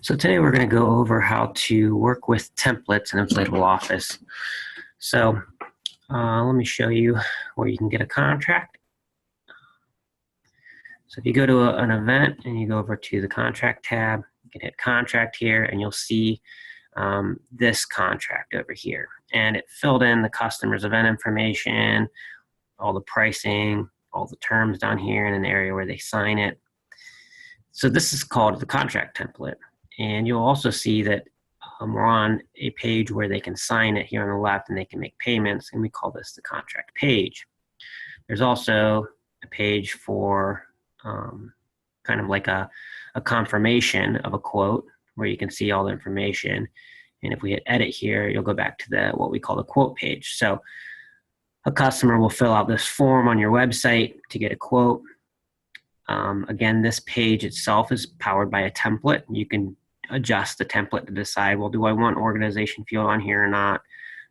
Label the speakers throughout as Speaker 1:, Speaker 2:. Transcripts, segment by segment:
Speaker 1: So today we're going to go over how to work with templates in InflatableOffice. So let me show you where you can get a contract. So if you go to an event and you go over to the contract tab, you can hit contract here and you'll see this contract over here. And it filled in the customer's event information, all the pricing, all the terms down here in an area where they sign it. So this is called the contract template. And you'll also see that we're on a page where they can sign it here on the left and they can make payments, and we call this the contract page. There's also a page for kind of like a confirmation of a quote where you can see all the information. And if we hit edit here, you'll go back to what we call the quote page. So a customer will fill out this form on your website to get a quote. Again, this page itself is powered by a template. You can adjust the template to decide, well, do I want organization field on here or not?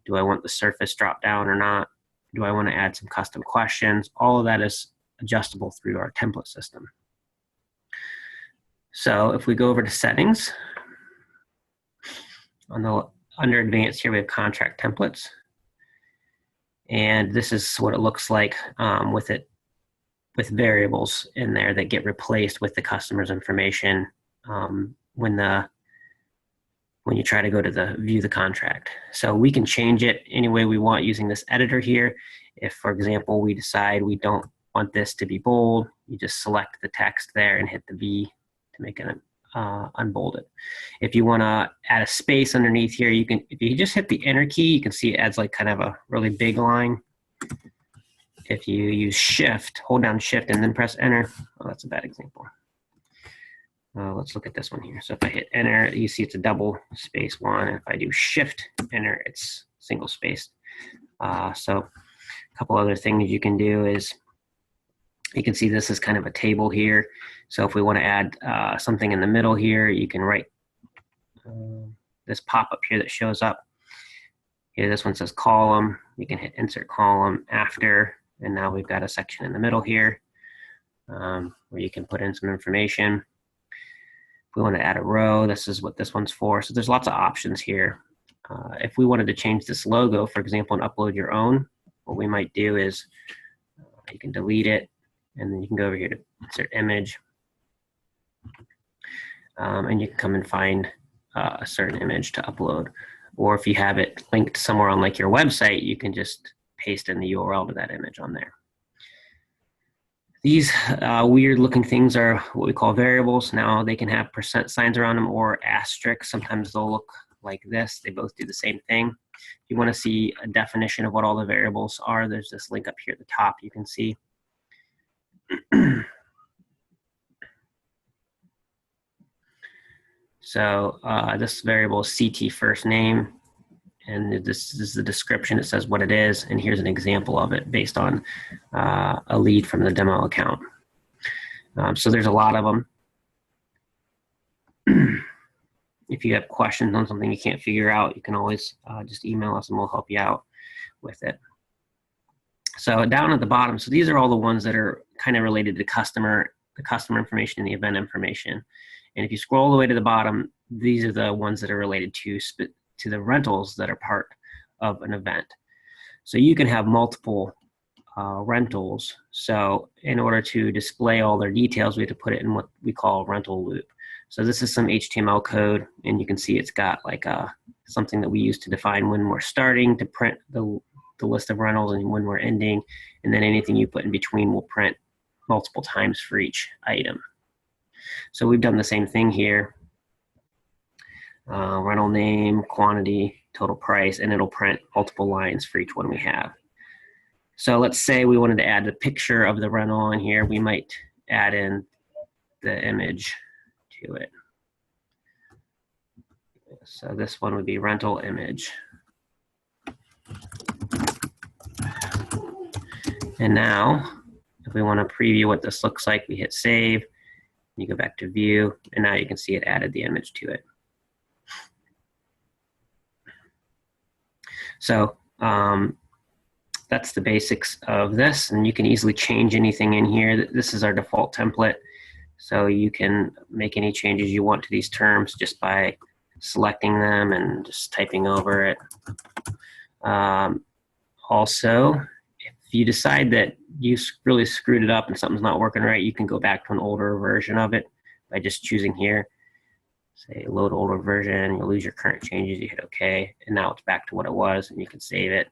Speaker 1: Do I want the surface drop down or not? Do I want to add some custom questions? All of that is adjustable through our template system. So if we go over to settings, under advanced here we have contract templates. And this is what it looks like with variables in there that get replaced with the customer's information when you try to go to view the contract. So we can change it any way we want using this editor here. If, for example, we decide we don't want this to be bold, you just select the text there and hit the V to make it unbolded. If you want to add a space underneath here, you can. If you just hit the enter key, you can see it adds like kind of a really big line. If you use shift, hold down shift and then press enter. Oh, that's a bad example. Let's look at this one here. So if I hit enter, you see it's a double space one. And if I do shift enter, it's single spaced. So a couple other things you can do is you can see this is kind of a table here. So if we want to add something in the middle here, you can write this pop-up here that shows up. Here, this one says column. You can hit insert column after, and now we've got a section in the middle here where you can put in some information. If we want to add a row, this is what this one's for. So there's lots of options here. If we wanted to change this logo, for example, and upload your own, what we might do is you can delete it, and then you can go over here to insert image, and you can come and find a certain image to upload. Or if you have it linked somewhere on like your website, you can just paste in the URL to that image on there. These weird looking things are what we call variables. Now they can have % signs around them or asterisks. Sometimes they'll look like this. They both do the same thing. If you want to see a definition of what all the variables are, there's this link up here at the top you can see. So this variable is CT first name, and this is the description. It says what it is, and here's an example of it based on a lead from the demo account. So there's a lot of them. If you have questions on something you can't figure out, you can always just email us and we'll help you out with it. So down at the bottom, so these are all the ones that are kind of related to the customer information and the event information. And if you scroll all the way to the bottom, these are the ones that are related to the rentals that are part of an event. So you can have multiple rentals. So in order to display all their details, we have to put it in what we call a rental loop. So this is some HTML code, and you can see it's got like something that we use to define when we're starting to print the list of rentals and when we're ending, and then anything you put in between will print multiple times for each item. So we've done the same thing here. Rental name, quantity, total price, and it'll print multiple lines for each one we have. So let's say we wanted to add a picture of the rental on here. We might add in the image to it. So this one would be rental image. And now, if we want to preview what this looks like, we hit save. You go back to view, and now you can see it added the image to it. So that's the basics of this, and you can easily change anything in here. This is our default template. So you can make any changes you want to these terms just by selecting them and just typing over it. Also, if you decide that you really screwed it up and something's not working right, you can go back to an older version of it by just choosing here. Say load older version, you'll lose your current changes, you hit OK, and now it's back to what it was, and you can save it.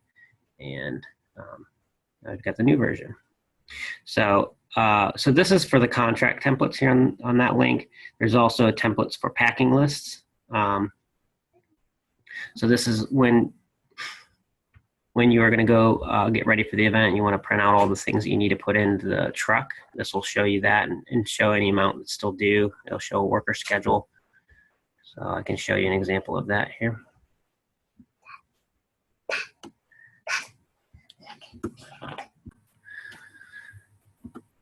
Speaker 1: And I've got the new version. So this is for the contract templates here on that link. There's also templates for packing lists. So this is when you are going to go get ready for the event, you want to print out all the things that you need to put into the truck. This will show you that and show any amount that's still due. It'll show a worker schedule. So I can show you an example of that here.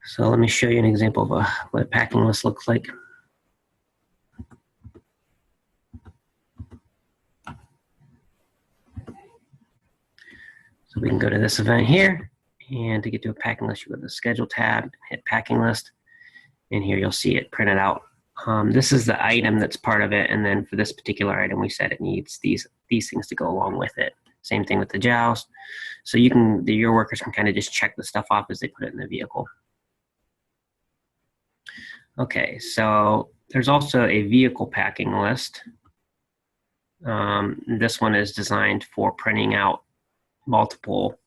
Speaker 1: So let me show you an example of what a packing list looks like. So we can go to this event here, and to get to a packing list, you go to the Schedule tab, hit Packing List, and here you'll see it printed out. This is the item that's part of it, and then for this particular item, we said it needs these things to go along with it. Same thing with the joust. So your workers can kind of just check the stuff off as they put it in the vehicle. Okay, so there's also a vehicle packing list. This one is designed for printing out multiple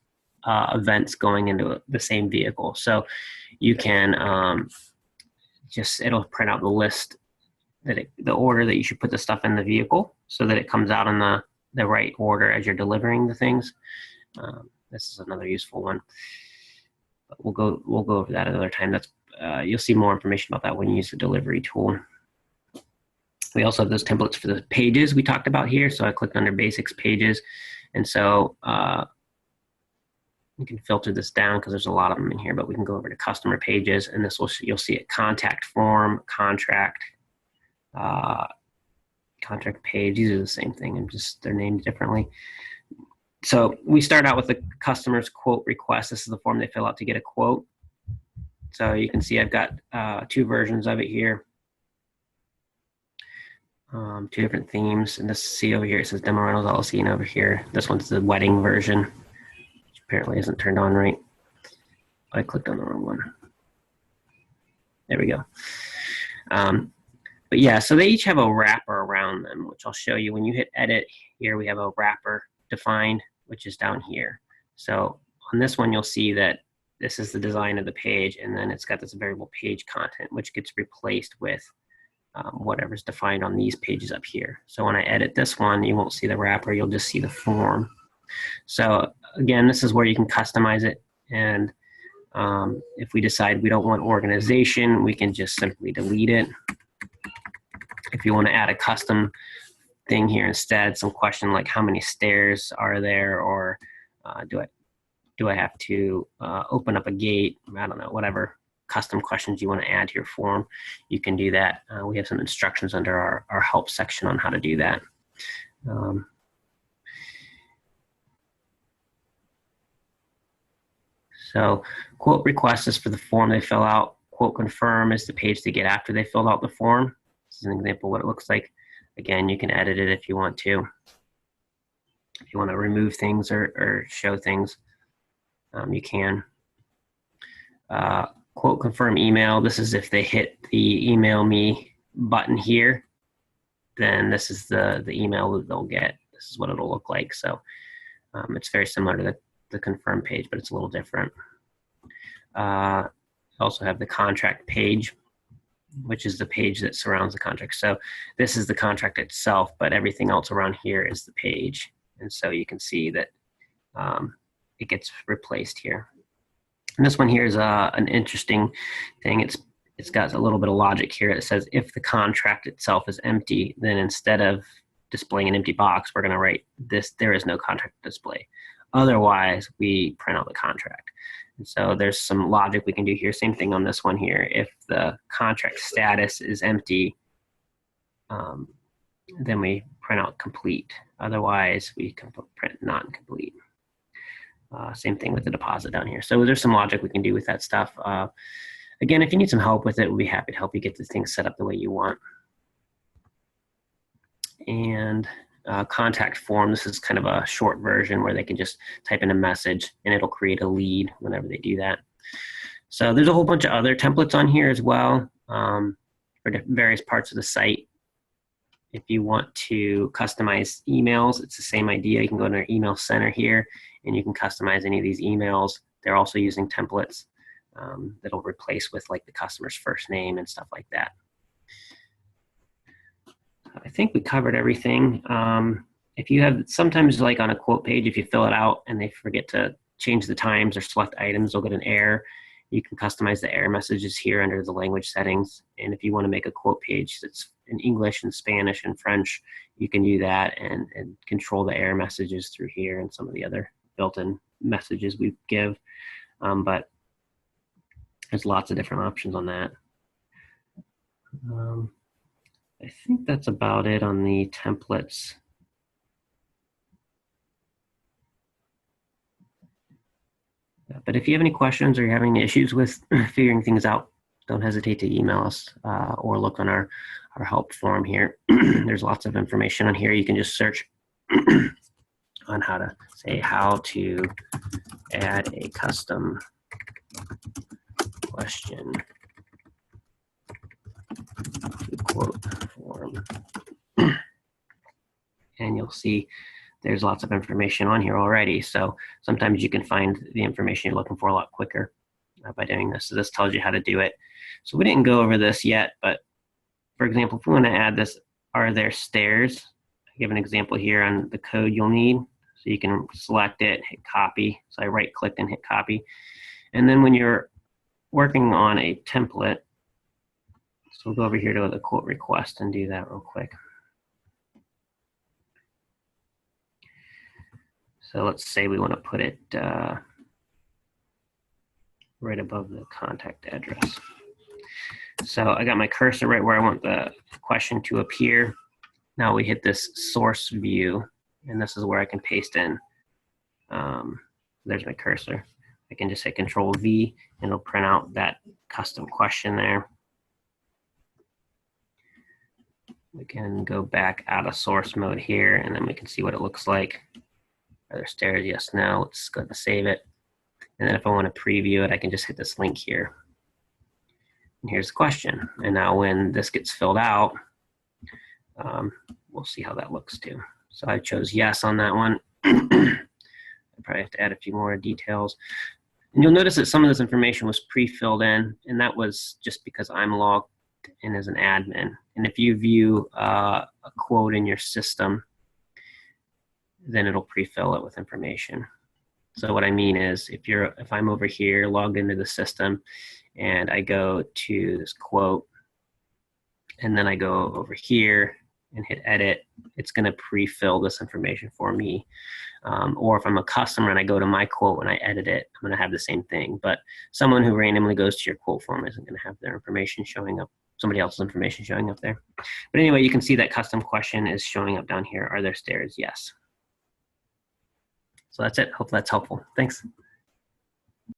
Speaker 1: events going into the same vehicle. So you can it'll print out the list, the order that you should put the stuff in the vehicle so that it comes out in the right order as you're delivering the things. This is another useful one. But we'll go over that another time. You'll see more information about that when you use the delivery tool. We also have those templates for the pages we talked about here. So I clicked under Basics Pages. And so you can filter this down because there's a lot of them in here, but we can go over to Customer Pages, and you'll see a Contact Form, Contract, Contract Page. These are the same thing, and just they're named differently. So we start out with the customer's quote request. This is the form they fill out to get a quote. So you can see I've got two versions of it here. Two different themes, and see over here it says Demo Rentals LLC, and over here this one's the wedding version, which apparently isn't turned on right. I clicked on the wrong one. There we go. But yeah, so they each have a wrapper around them, which I'll show you. When you hit Edit here, we have a wrapper defined, which is down here. So on this one, you'll see that this is the design of the page, and then it's got this variable page content, which gets replaced with whatever's defined on these pages up here. So when I edit this one, you won't see the wrapper, you'll just see the form. So again, this is where you can customize it, and if we decide we don't want organization, we can just simply delete it. If you want to add a custom thing here instead, some question like how many stairs are there, or do I have to open up a gate? I don't know, whatever custom questions you want to add to your form, you can do that. We have some instructions under our help section on how to do that. So quote request is for the form they fill out. Quote confirm is the page they get after they filled out the form. This is an example of what it looks like. Again, you can edit it if you want to. If you want to remove things or show things, you can. Quote confirm email. This is if they hit the email me button here, then this is the email that they'll get. This is what it'll look like. So it's very similar to the confirm page, but it's a little different. Also have the contract page, which is the page that surrounds the contract. So this is the contract itself, but everything else around here is the page. And so you can see that it gets replaced here. And this one here is an interesting thing. It's got a little bit of logic here. It says if the contract itself is empty, then instead of displaying an empty box, we're going to write this, there is no contract to display. Otherwise, we print out the contract. And so there's some logic we can do here. Same thing on this one here. If the contract status is empty, then we print out complete. Otherwise, we can print non-complete. Same thing with the deposit down here. So there's some logic we can do with that stuff. Again, if you need some help with it, we'll be happy to help you get this thing set up the way you want. And contact form, this is kind of a short version where they can just type in a message and it'll create a lead whenever they do that. So there's a whole bunch of other templates on here as well for various parts of the site. If you want to customize emails, it's the same idea. You can go to our email center here and you can customize any of these emails. They're also using templates that'll replace with like the customer's first name and stuff like that. I think we covered everything. If you have, sometimes like on a quote page, if you fill it out and they forget to change the times or select items, they'll get an error. You can customize the error messages here under the language settings. And if you want to make a quote page that's in English and Spanish and French, you can do that and control the error messages through here and some of the other built-in messages we give. But there's lots of different options on that. I think that's about it on the templates. But if you have any questions or you're having issues with figuring things out, don't hesitate to email us or look on our help form here. There's lots of information on here. You can just search on how to say how to add a custom question to quote form. And you'll see there's lots of information on here already. So sometimes you can find the information you're looking for a lot quicker by doing this. So this tells you how to do it. So we didn't go over this yet, but for example, if we want to add this, are there stairs? I give an example here on the code you'll need. So you can select it, hit copy. So I right click and hit copy. And then when you're working on a template, so we'll go over here to the quote request and do that real quick. So let's say we want to put it right above the contact address. So I got my cursor right where I want the question to appear. Now we hit this source view, and this is where I can paste in. There's my cursor. I can just hit Control V, and it'll print out that custom question there. We can go back out of source mode here, and then we can see what it looks like. Are there stairs? Yes, no. Let's go ahead and save it. And then if I want to preview it, I can just hit this link here. And here's the question. And now when this gets filled out, we'll see how that looks too. So I chose yes on that one. I probably have to add a few more details. And you'll notice that some of this information was pre-filled in, and that was just because I'm logged in as an admin. And if you view a quote in your system, then it'll pre-fill it with information. So what I mean is if I'm over here logged into the system and I go to this quote and then I go over here and hit edit, it's going to pre-fill this information for me. Or if I'm a customer and I go to my quote and I edit it, I'm going to have the same thing. But someone who randomly goes to your quote form isn't going to have their information showing up, somebody else's information showing up there. But anyway, you can see that custom question is showing up down here. Are there stairs? Yes. So that's it. Hope that's helpful. Thanks.